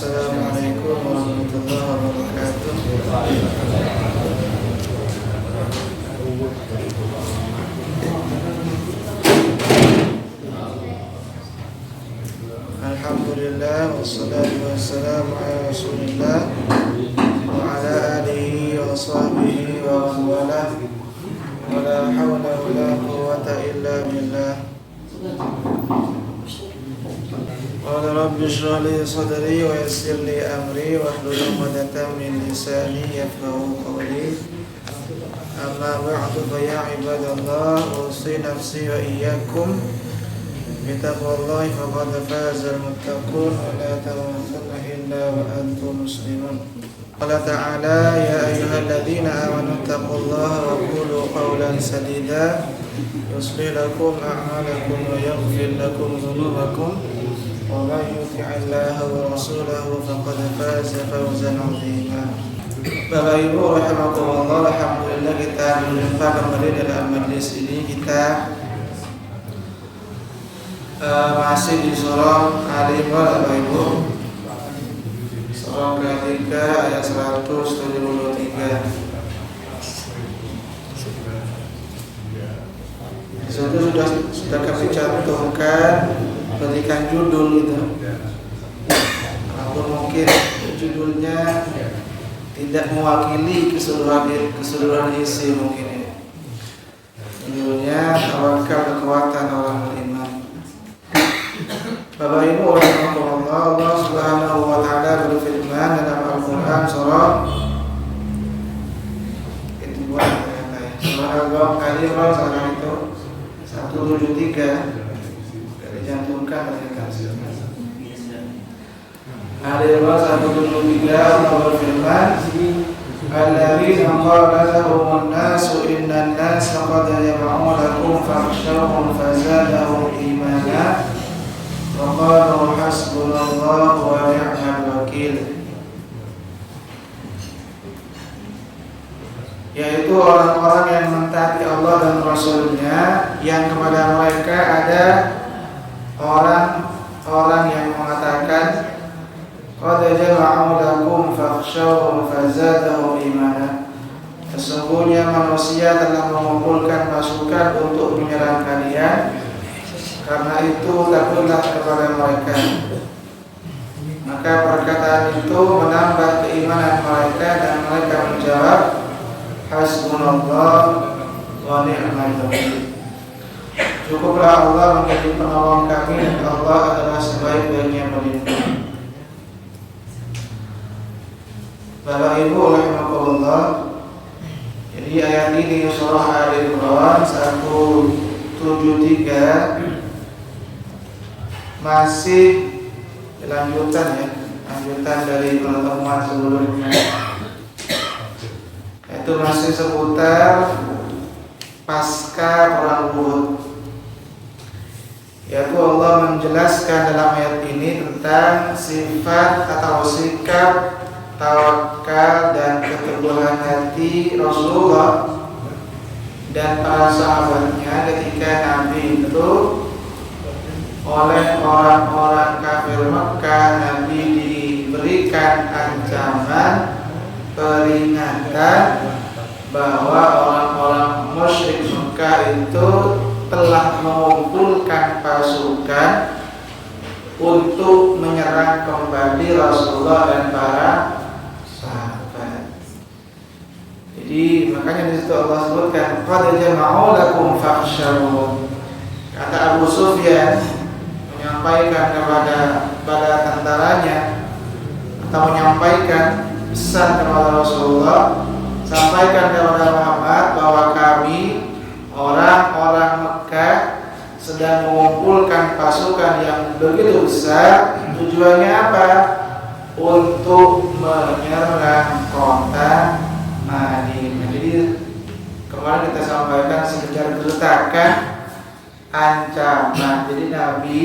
Assalamualaikum warahmatullahi wabarakatuh. Alhamdulillah wassalatu wassalamu ala Rasulillah wa ala alihi wa sahbihi wa man walah. Wa la hawla wa la quwwata illa billah. Qala rabbi shrah li sadri wa yassir li amri wahlul 'uqdatam min lisani yafqahu qawli. Amma ba'du fa ya ibadallah, usi nafsi wa iyyakum bitaqwallahi faqad fazal muttaqun wa la tamutunna illa wa antum muslimun. Qala ta'ala ya ayyuhalladzina amanu taqullaha wa qulu qawlan sadida yuslih lakum a'malakum wa yaghfir lakum dhunubakum. Wa man yuti'illaha wa rasulahu faqad faza fawzan 'azima. Bapak Ibu rahimakumullah, alhamdulillah kita berjumpa kembali dalam majlis ini. Kita masih di surah Al-Imran, Bapak Ibu. Surah ketiga ayat 173. Di situ sudah kami cantumkan, berikan judul itu. Walaupun mungkin judulnya tidak mewakili keseluruhan isi mungkin ya. Judulnya tawakal kekuatan orang beriman. Bapak Ibu rahimakumullah, Allah Subhanahu wa taala berfirman dalam Al-Qur'an surah Al-Imran surah itu 173. Dicantumkan ternyata. Al-Imran 173, Allah berfirman, alladzina qala lahumun nasu innan nasa qad jama'u lakum fakhshawhum fazadahum imana wa qalu hasbunallahu wa ni'mal wakil. Yaitu orang-orang yang mentaati Allah dan Rasulnya, yang kepada mereka ada orang-orang yang mengatakan qad jama'u lakum fakhshawhum fazadahum imana. Sesungguhnya manusia telah mengumpulkan pasukan untuk menyerang kalian, karena itu takutlah kepada mereka. Maka perkataan itu menambah keimanan mereka dan mereka menjawab hasbunallah wa ni'mal wakil. Cukuplah Allah menjadi penolong kami dan Allah adalah sebaik-baiknya pelindung. Bapak Ibu rahimakumullah, jadi ayat ini surah Al-Imran 173 masih lanjutan ya, lanjutan dari pertemuan sebelumnya. Itu masih seputar pasca perang Uhud. Yaitu Allah menjelaskan dalam ayat ini tentang sifat atau sikap tawakal dan keteguhan hati Rasulullah dan para sahabatnya ketika Nabi itu oleh orang-orang kafir Mekah, Nabi diberikan ancaman, peringatan bahwa orang-orang musyrik Mekah itu telah mengumpulkan pasukan untuk menyerang kembali Rasulullah dan para sahabat. Jadi makanya di situ Allah sebutkan qad jama'u lakum fakhshawhum. Kata Abu Sufyan menyampaikan kepada tentaranya atau menyampaikan pesan kepada Rasulullah, sampaikan kepada Muhammad bahwa kami orang-orang Mekah sedang mengumpulkan pasukan yang begitu besar. Tujuannya apa? Untuk menyerang kota Madinah. Jadi kemarin kita sampaikan secara gertakan ancaman. Jadi Nabi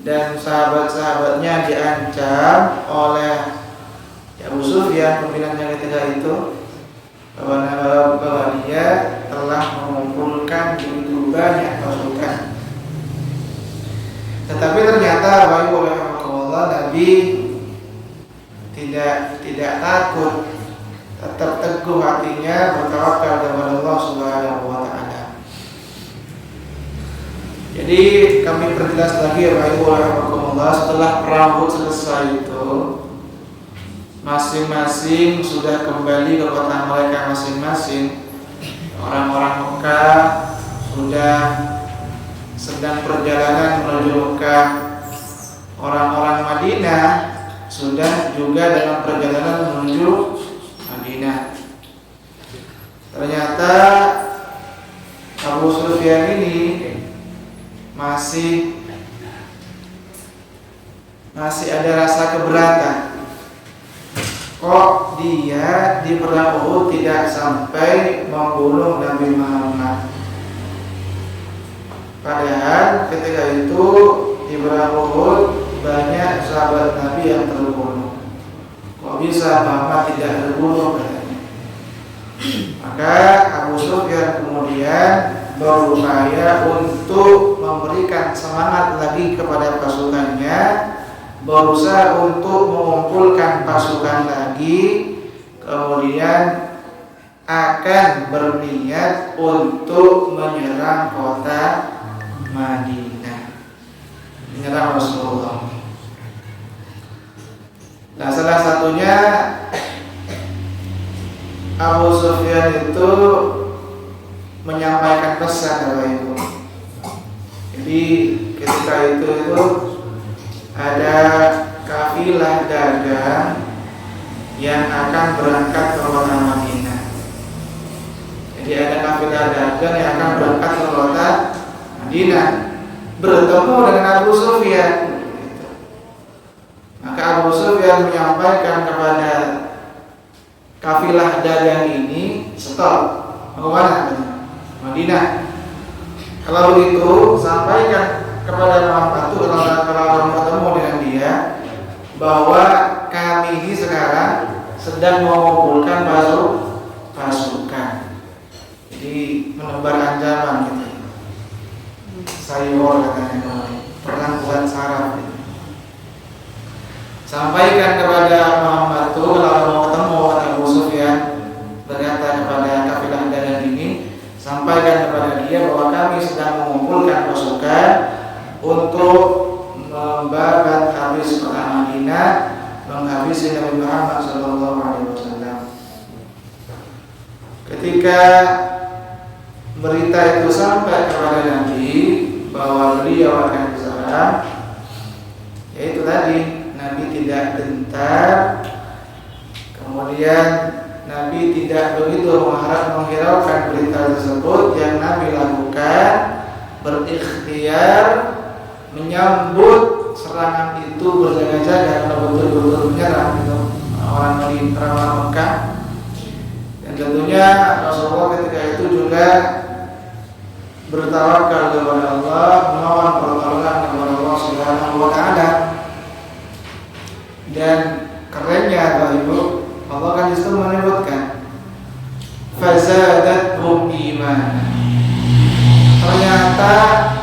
dan sahabat-sahabatnya diancam oleh Abu Sufyan, pimpinannya ketika itu, bahwa dia telah mengumpulkan begitu banyak pasukan. Tetapi ternyata Nabi tidak takut, tetap teguh hatinya bertawakal kepada Allah Subhanahu wa taala. Jadi kami perjelas lagi ya Bapak Ibu rahimakumullah, setelah perang Uhud selesai itu masing-masing sudah kembali ke kota mereka masing-masing. Orang-orang Mekah sudah sedang perjalanan menuju Mekah. Orang-orang Madinah sudah juga dalam perjalanan menuju Madinah. Ternyata Abu Sufyan ini masih ada rasa keberatan. Kok dia di perang Uhud tidak sampai membunuh Nabi Muhammad? Padahal ketika itu di perang Uhud banyak sahabat Nabi yang terbunuh. Kok bisa Muhammad tidak terbunuh katanya? Maka Abu Sufyan kemudian berupaya untuk memberikan semangat lagi kepada pasukannya, berusaha untuk mengumpulkan pasukan lagi, kemudian akan berniat untuk menyerang kota Madinah, menyerang Rasulullah. Nah, salah satunya Abu Sufyan itu menyampaikan pesan kepada Ibu. Jadi ketika itu ada kafilah dagang yang akan berangkat ke kota Madinah. Jadi ada kafilah dagang yang akan berangkat ke kota Madinah, bertemu dengan Abu Sufyan. Maka Abu Sufyan menyampaikan kepada kafilah dagang ini, stop, mau kemana? Madinah. Kalau begitu sampaikan kepada Muhammad itu kalau bertemu dengan dia bahwa kami ini sekarang sedang mengumpulkan pasukan. Jadi menebar ancaman gitu. Sayur katanya, perang bulan saraf gitu. Sampaikan kepada Muhammad itu kalau mau ketemu Abu Sufyan, berkata kepada kafilah dagang ini, sampaikan kepada dia bahwa kami sedang mengumpulkan pasukan untuk membabat habis kota Madinah, menghabisi Nabi Muhammad SAW. Ketika berita itu sampai kepada Nabi bahwa beliau akan diserang, yaitu tadi Nabi tidak gentar, kemudian Nabi tidak begitu menghiraukan berita tersebut. Yang Nabi lakukan berikhtiar menyambut serangan itu berjaga-jaga karena betul-betul menyerang itu orang Mekah. Dan tentunya Rasulullah ketika itu juga bertawakal kepada Allah, memohon pertolongan kepada Allah Subhanahu wa taala. Dan kerennya Bapak Ibu, Allah kan disitu menyebutkan fazadathum imanan. Ternyata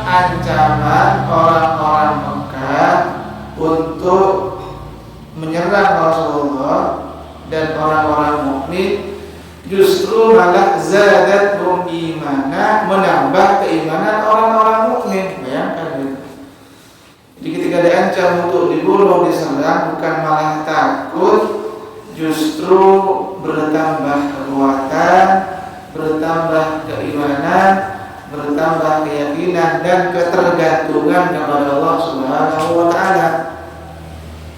ancaman orang-orang Mekah untuk menyerang Rasulullah dan orang-orang mukmin justru malah zadathum imanan, menambah keimanan orang-orang mukmin. Bayangkan gitu. Jadi ketika diancam untuk dibunuh, diserang, bukan malah takut, justru bertambah kekuatan, bertambah keimanan, bertambah keyakinan dan ketergantungan kepada Allah Subhanahu wa taala.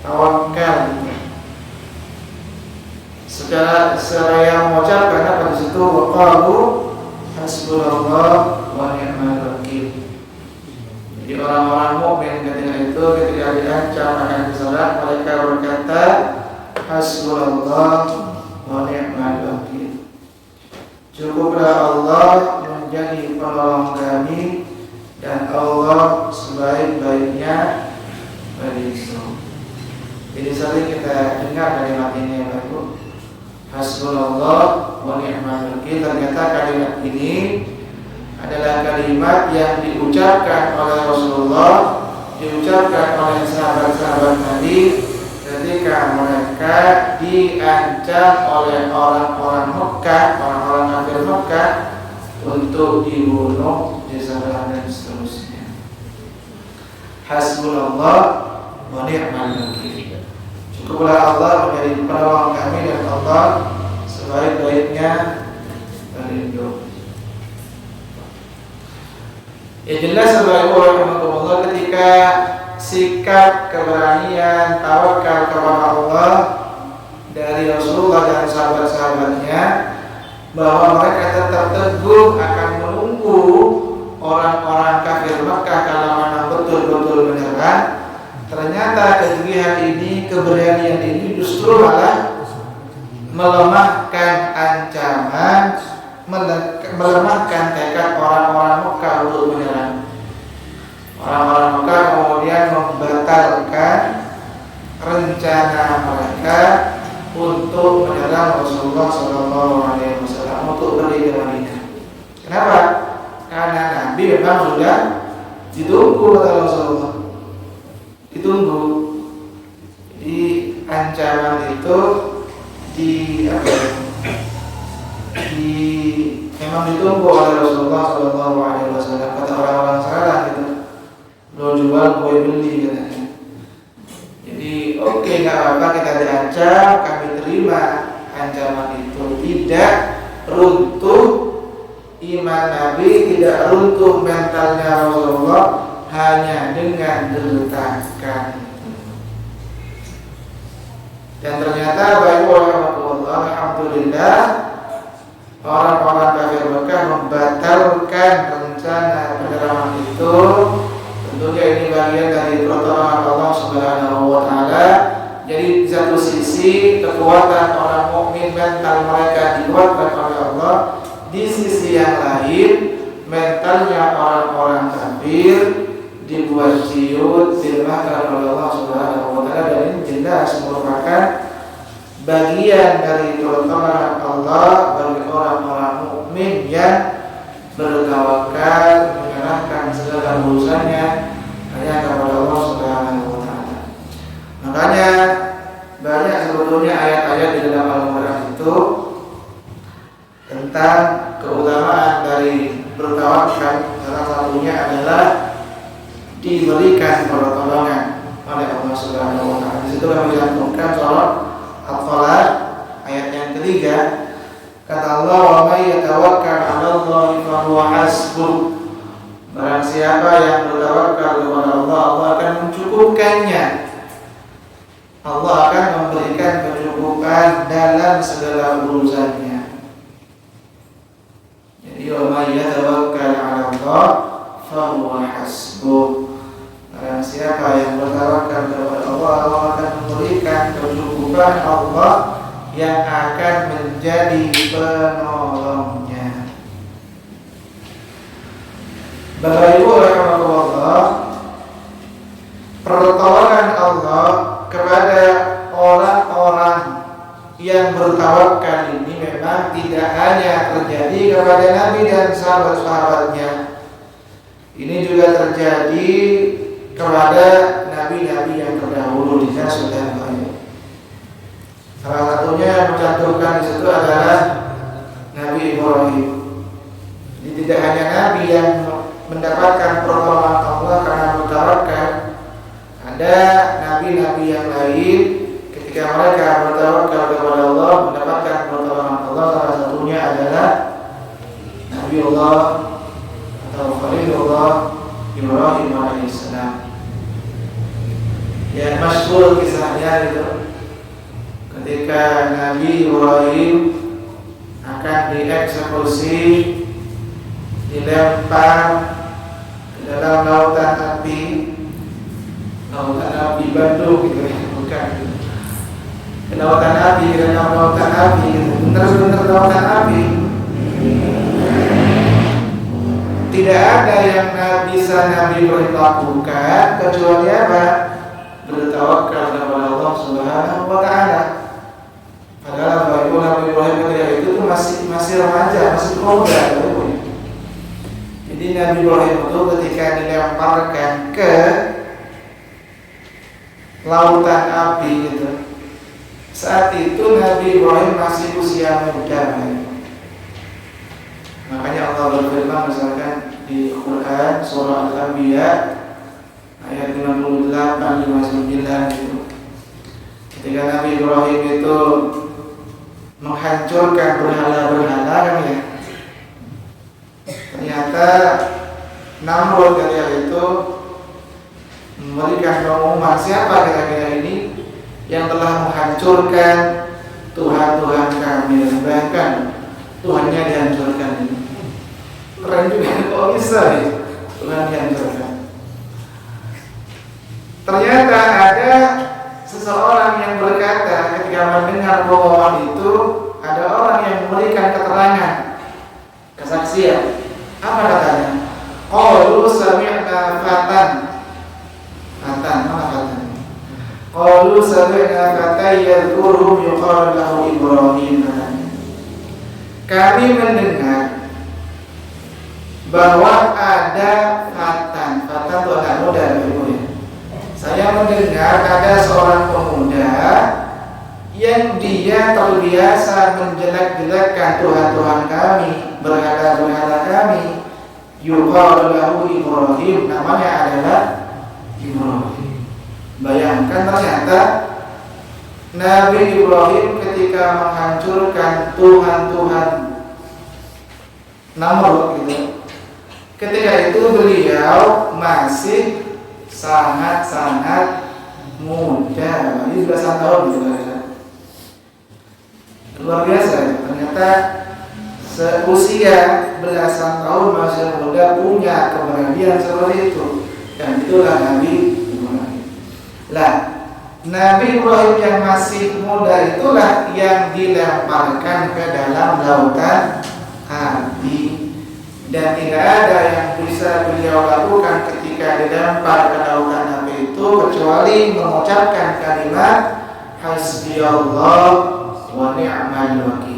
Tawakal. Secara yang mengucapkan pada situ waqalu hasbunallah wa ni'mal wakil. Jadi orang-orang mukmin ketika itu ketika diancam akan diserang, mereka berkata hasbunallah wa ni'mal wakil. Cukuplah Allah menjadi penolong kami dan Allah sebaik-baiknya perisau. Jadi sering kita dengar kalimat ini ya Bapak Ibu. Hasbunallah wa ni'mal wakil. Ternyata kalimat ini adalah kalimat yang diucapkan oleh Rasulullah, diucapkan oleh sahabat-sahabat Nabi ketika mereka mereka diancam oleh orang-orang Mekah, orang-orang kafir Mekah untuk dibunuh, diserang dan seterusnya. Hasbunallah wa ni'mal wakil. Cukuplah Allah menjadi penolong kami dan Allah sebaik-baiknya pelindung. Ya jelas Allah ketika sikap keberanian tawakal kepada Allah dari Rasulullah dan sahabat-sahabatnya, bahwa mereka tetap teguh akan menunggu orang-orang kafir Makkah kalau memang betul-betul menyerang. Ternyata kegigihan ini, keberanian ini justru malah melemahkan ancaman, melemahkan tekad orang-orang Makkah untuk menyerang. Orang-orang Makkah kemudian membatalkan rencana mereka untuk menyerang Rasulullah SAW, untuk pergi ke Madinah. Kenapa? Karena Nabi memang sudah ditunggu oleh Rasulullah, ditunggu. Di ancaman itu memang ditunggu oleh Rasulullah SAW. Kata orang-orang salah gitu, lo jual gue beli katanya. Jadi oke, nggak apa-apa kita diancam, kami terima ancaman itu. Tidak runtuh iman Nabi, tidak runtuh mentalnya Rasulullah hanya dengan gertakan. Dan ternyata baik warahmatullah, alhamdulillah, orang-orang kafir Mekah membatalkan rencana penyerangan itu. Tentunya ini bagian dari pertolongan Allah Subhanahu wa taala. Jadi di satu sisi kekuatan orang mukmin, mental mereka dikuatkan oleh Allah. Di sisi yang lain mentalnya orang-orang kafir dibuat ciut, dilemahkan oleh Allah Subhanahu wa taala. Dan ini jelas merupakan bagian dari pertolongan Allah bagi orang-orang mukmin yang bertawakal, menyerahkan segala urusannya hanya kepada Allah Subhanahu wa taala. Makanya banyak sebetulnya ayat-ayat di dalam Al-Qur'an itu tentang keutamaan dari bertawakal. Salah satunya adalah diberikan pertolongan oleh Allah Subhanahu wa taala. Di situ kami cantumkan surah Al-Falaq ayat yang ketiga. Kata Allah, wa may yatawakkal 'ala Allahi fa huwa hasbuh. Barang siapa yang bertawakal kepada Allah, Allah akan mencukupkannya. Allah akan memberikan kecukupan dalam segala urusannya. Jadi wa may yatawakkal 'ala Allah fa huwa hasbuh. Barang siapa yang bertawakal kepada Allah, Allah akan memberikan kecukupan Allah yang akan menjadi penolongnya. Bapak Ibu rahimahullah, pertolongan Allah kepada orang-orang yang bertawakal ini memang tidak hanya terjadi kepada Nabi dan sahabat-sahabatnya. Ini juga terjadi kepada nabi-nabi yang terdahulu di sudah banyak. Salah satunya yang mencantumkan di situ adalah Nabi Ibrahim. Jadi tidak hanya Nabi yang mendapatkan pertolongan Allah karena bertawakal, ada nabi-nabi yang lain ketika mereka bertawakal kepada Allah mendapatkan pertolongan Allah. Salah satunya adalah Nabi Allah atau Khalilullah Ibrahim alaihissalam. Yang masyhur kisahnya itu ketika Nabi Ibrahim akan dieksekusi, dilempar ke dalam lautan api Bandung gitu ya, bukan ke lautan api, ke dalam lautan api, bener-bener lautan api. Tidak ada yang bisa Nabi Ibrahim lakukan kecuali apa? Bertawakal kepada Allah Subhanahu wa taala. Padahal Nabi Ibrahim ketika itu tuh masih remaja, masih muda. Jadi Nabi Ibrahim itu ketika dilemparkan ke lautan api gitu, masih usia muda. Makanya Allah berfirman misalkan di Quran surah Al-Anbiya ayat 58-59 itu, ketika Nabi Ibrahim itu menghancurkan berhala-berhala kan ya, ternyata Namrud ketika itu memberikan pengumuman, siapa kira-kira ini yang telah menghancurkan Tuhan-Tuhan kami. Bahkan Tuhannya dihancurkan ini. Keren juga, kok bisa ya Tuhan dihancurkan. Ternyata ada seseorang yang berkata ketika mendengar pengumuman itu, ada orang yang memberikan keterangan, kesaksian. Apa katanya? Qalu sami'na fatan. Fatan, mana fatan? Qalu sami'na fatan yadhkuruhum yuqalu lahu Ibrahim. Kami mendengar bahwa ada fatan itu anak muda, Ibu ya. Saya mendengar ada seorang pemuda yang dia terbiasa menjelek-jelekkan Tuhan-Tuhan kami, berhala-berhala kami. Yuqalu lahu Ibrahim, namanya adalah Ibrahim. Bayangkan ternyata Nabi Ibrahim ketika menghancurkan Tuhan-Tuhan Namrud gitu, ketika itu beliau masih sangat-sangat muda, ini belasan tahun gitu kan. Luar biasa, ternyata seusia belasan tahun masih muda punya keberanian seperti itu, dan itulah Nabi Ibrahim. Lah, Nabi Ibrahim yang masih muda itulah yang dilemparkan ke dalam lautan api, dan tidak ada yang bisa beliau lakukan ketika dilempar ke lautan api itu kecuali mengucapkan kalimat hasbiyallah wa ni'mal wakil.